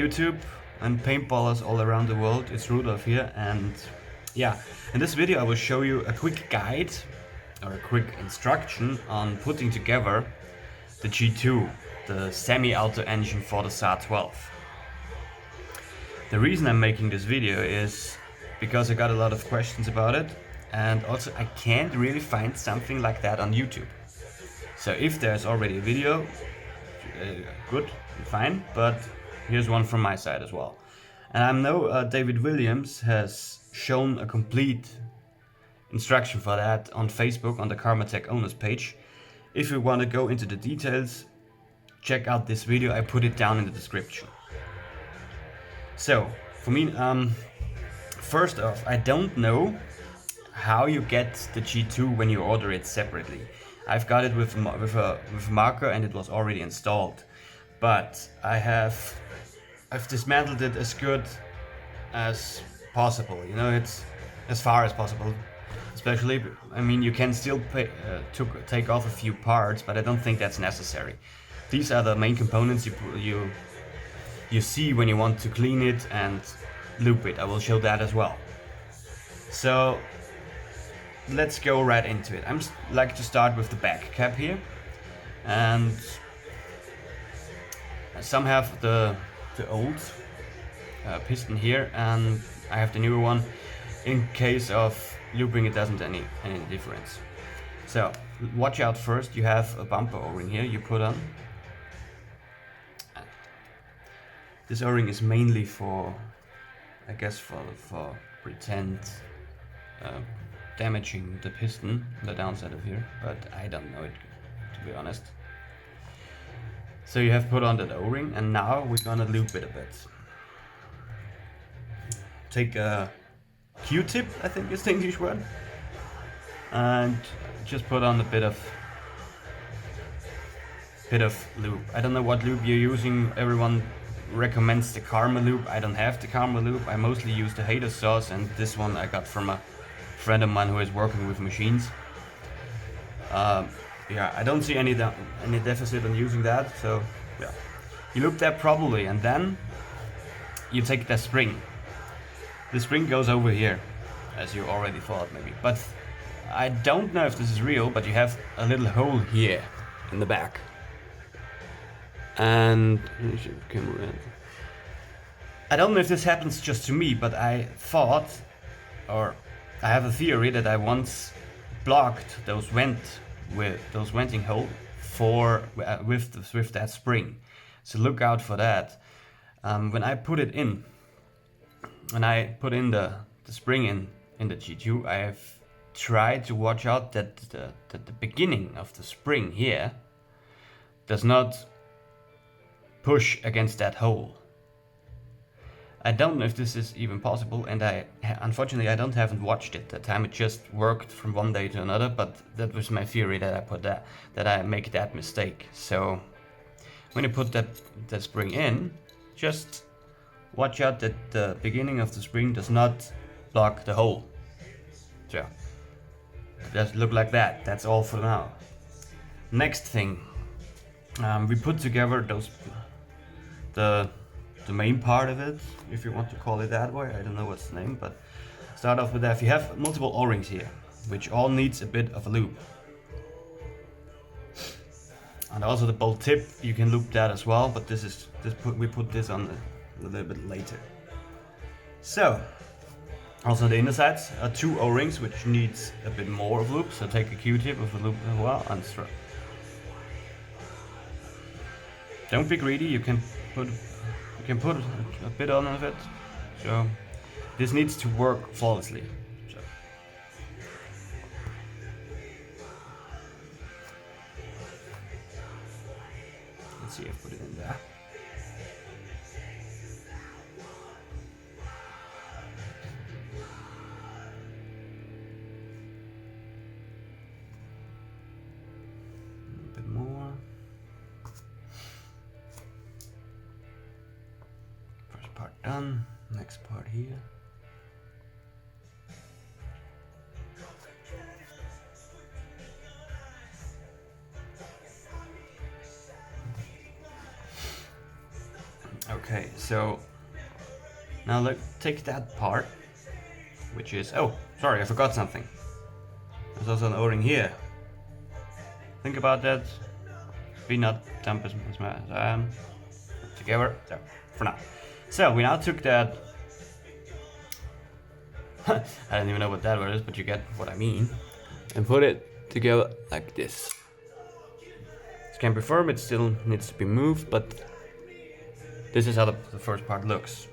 YouTube and paintballers all around the world. It's Rudolf here, and yeah, in this video I will show you a quick guide or a quick instruction on putting together the G2, the semi-auto engine for the SAR12. The reason I'm making this video is because I got a lot of questions about it, and also I can't really find something like that on YouTube. So if there's already a video, good, fine, but here's one from my side as well. And I know David Williams has shown a complete instruction for that on Facebook on the Karmatech owners page. If you want to go into the details, check out this video, I put it down in the description. So, for me, first off, I don't know how you get the G2 when you order it separately. I've got it with a marker and it was already installed, but I've dismantled it as good as possible. You know, it's as far as possible. Especially, I mean, you can still take off a few parts, but I don't think that's necessary. These are the main components you see when you want to clean it and lube it. I will show that as well. So let's go right into it. I'm like to start with the back cap here, and some have the old piston here, and I have the newer one. In case of lubing, it doesn't any difference. So watch out first. You have a bumper O-ring here you put on. This O-ring is mainly for, I guess, for pretend damaging the piston, the downside of here, but I don't know it, to be honest. So you have put on that O-ring, and now we're gonna lube it a bit. Take a Q-tip, I think is the English word, and just put on a bit of lube. I don't know what lube you're using. Everyone recommends the Karma lube. I don't have the Karma lube. I mostly use the Hater sauce, and this one I got from a friend of mine who is working with machines. Yeah, I don't see any deficit on using that. So yeah, you lube that properly, and then you take the spring. The spring goes over here, as you already thought maybe, but I don't know if this is real, but you have a little hole here in the back. And I don't know if this happens just to me, but I thought, or I have a theory that I once blocked those venting hole with that spring. So look out for that. When I put it in, when I put in the spring in the G2, I have tried to watch out that the beginning of the spring here does not push against that hole. I don't know if this is even possible, and unfortunately I haven't watched it that time. It just worked from one day to another, but that was my theory that I put that I make that mistake. So when you put that spring in, just watch out that the beginning of the spring does not block the hole. So just look like that. That's all for now. Next thing, we put together the main part of it, if you want to call it that way. I don't know what's the name, but start off with that. You have multiple O-rings here, which all needs a bit of a lube. And also the bolt tip, you can lube that as well, but we put this on a little bit later. So also the inner sides are two O-rings, which needs a bit more of lube. So take a Q-tip with a lube as well and strap. Don't be greedy. You can put a bit on of it. So this needs to work flawlessly. So. Let's see if I put it in there. A bit more. First part done. Next part here. Okay, So now look, take that part, which is, oh, sorry, I forgot something. There's also an O-ring here. Think about that. Be not dump as together. So for now. So we now took that. I don't even know what that word is, but you get what I mean. And put it together like this. It can be firm, it still needs to be moved, but this is how the first part looks.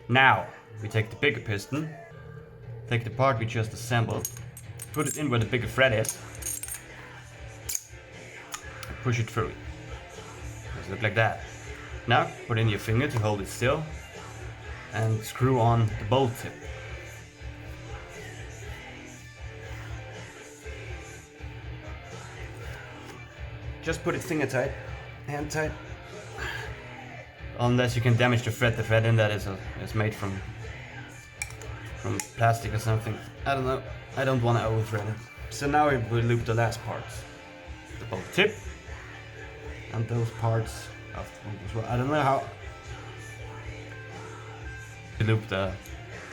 Now we take the bigger piston, take the part we just assembled, put it in where the bigger thread is, and push it through. Does it look like that? Now put in your finger to hold it still and screw on the bolt tip. Just put it finger tight, hand tight. Unless you can damage the thread. The thread in that is made from plastic or something. I don't know. I don't want to over-thread it. So now we will loop the last parts. The bolt tip and those parts of the bolt as well. I don't know how to loop the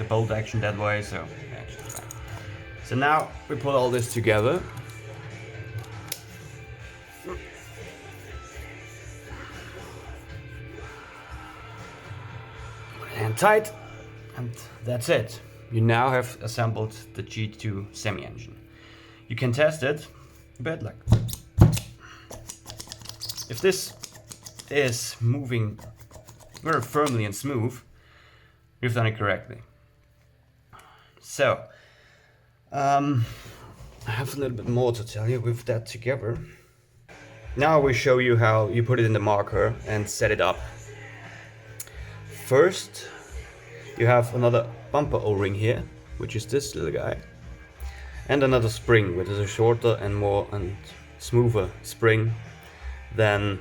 bolt action that way, so actually fine. So now we put all this together. And tight, and that's it. You now have assembled the G2 semi-engine. You can test it a bit like if this is moving very firmly and smooth, you've done it correctly. So I have a little bit more to tell you with that together. Now we show you how you put it in the marker and set it up. First, you have another bumper O-ring here, which is this little guy, and another spring, which is a shorter and more and smoother spring than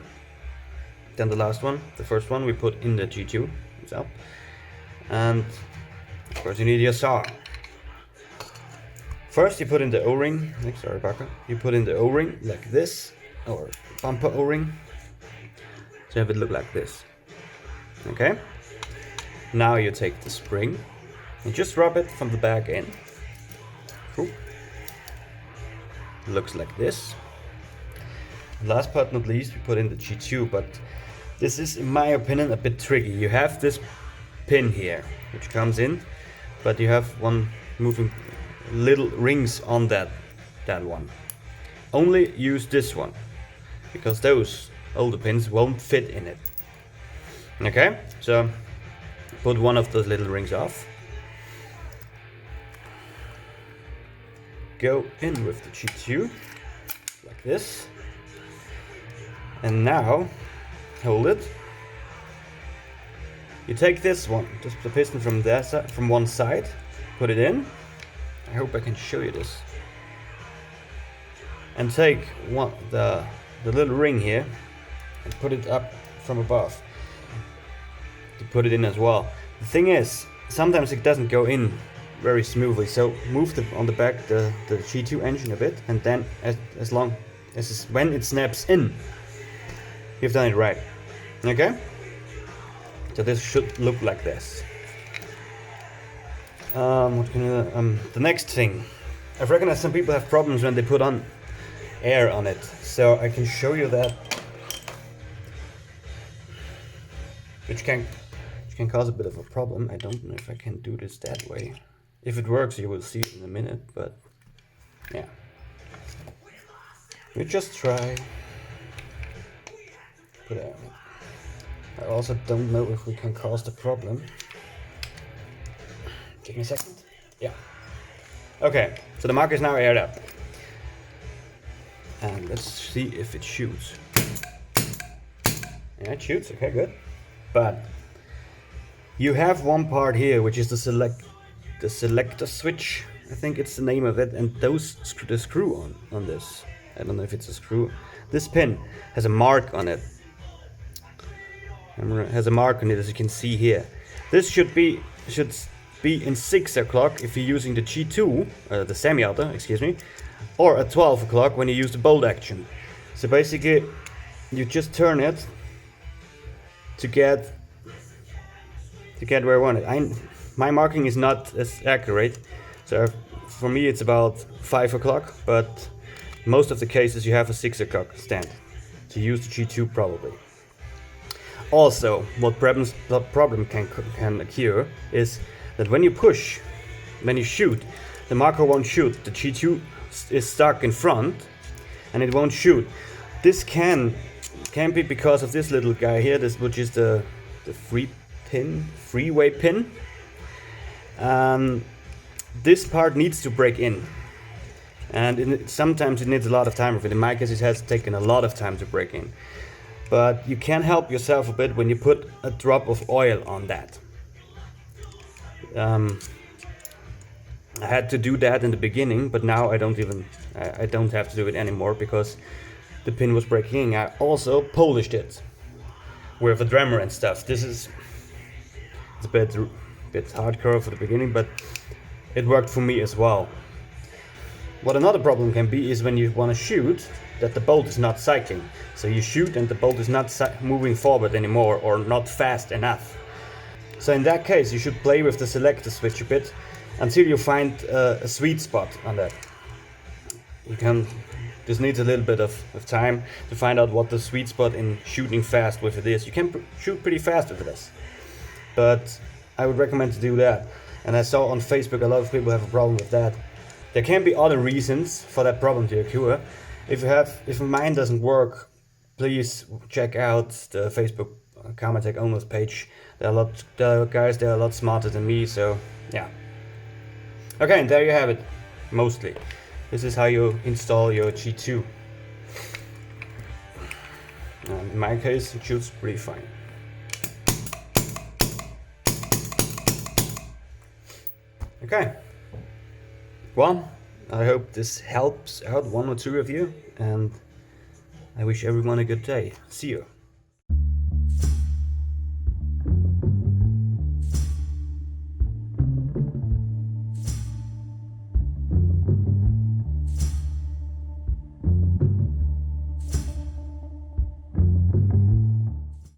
the last one. The first one we put in the G2 itself, and of course you need your SAR. First, you put in the O-ring. Sorry, Parker. You put in the O-ring like this, or bumper O-ring, to have it look like this. Okay. Now you take the spring and just rub it from the back in. Looks like this. Last but not least, we put in the G2, but this is, in my opinion, a bit tricky. You have this pin here, which comes in, but you have one moving little rings on that one. Only use this one, because those older pins won't fit in it. Okay, so put one of those little rings off. Go in with the G2, like this. And now, hold it. You take this one, just the piston from that side, from one side, put it in. I hope I can show you this. And take the little ring here and put it up from above. To put it in as well. The thing is, sometimes it doesn't go in very smoothly, so move on the back the G2 engine a bit, and then as long as when it snaps in, you've done it right. Okay? So this should look like this. The next thing, I've recognized some people have problems when they put on air on it, so I can show you that, which can cause a bit of a problem. I don't know if I can do this that way. If it works, you will see it in a minute, but yeah. We just try. But I also don't know if we can cause the problem. Give me a second. Yeah. Okay, so the marker is now aired up. And let's see if it shoots. Yeah, it shoots, okay, good. But you have one part here, which is the selector switch, I think it's the name of it, and the screw on this. I don't know if it's a screw. This pin has a mark on it. It has a mark on it, as you can see here. This should be in 6 o'clock if you're using the G2, the semi-auto, excuse me, or at 12 o'clock when you use the bolt action. So basically, you just turn it to get to get where I want it. My marking is not as accurate, so for me it's about 5 o'clock, but most of the cases you have a 6 o'clock stand to use the G2 probably. Also, what problem can occur is that when you shoot, the marker won't shoot. The G2 is stuck in front and it won't shoot. This can be because of this little guy here, which is the freeway pin. This part needs to break in, and sometimes it needs a lot of time. In my case, it has taken a lot of time to break in. But you can help yourself a bit when you put a drop of oil on that. I had to do that in the beginning, but now I don't have to do it anymore because the pin was breaking. I also polished it with a drummer and stuff. It's a bit hardcore for the beginning, but it worked for me as well. What another problem can be is when you want to shoot, that the bolt is not cycling. So you shoot and the bolt is not moving forward anymore or not fast enough. So in that case, you should play with the selector switch a bit until you find a sweet spot on that. This needs a little bit of time to find out what the sweet spot in shooting fast with it is. You can shoot pretty fast with this, but I would recommend to do that. And I saw on Facebook a lot of people have a problem with that. There can be other reasons for that problem to occur. If mine doesn't work, please check out the Facebook Kamatech owners page. The guys there are a lot smarter than me, so yeah. Okay, and there you have it, mostly. This is how you install your G2. In my case, it shoots pretty fine. Okay. Well, I hope this helps out one or two of you, and I wish everyone a good day. See you.